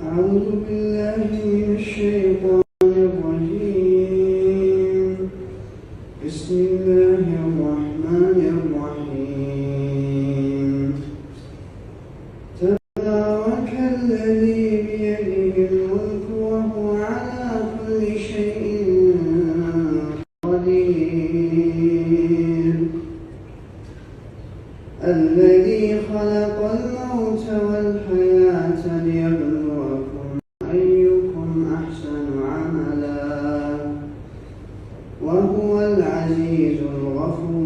أعوذ بالله من الشيطان الرجيم. بسم الله الرحمن الرحيم. تبارك الذي بيده الملك وهو على كل شيء قدير. الذي خلق الموت والحياة ليبلوكم أيكم أحسن عملا وهو العزيز الغفور.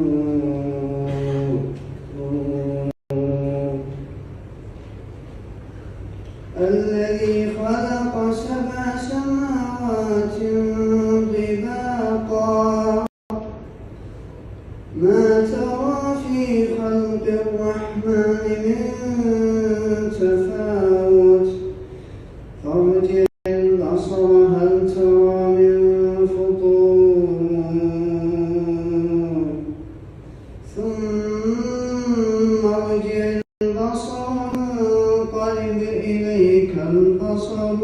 الذي خلق 7 سماوات طباقا ما ترى في خلق الرحمن من تفاوت فارجع البصر هل ترى من فطور ثم ارجع البصر ينقلب إليك البصر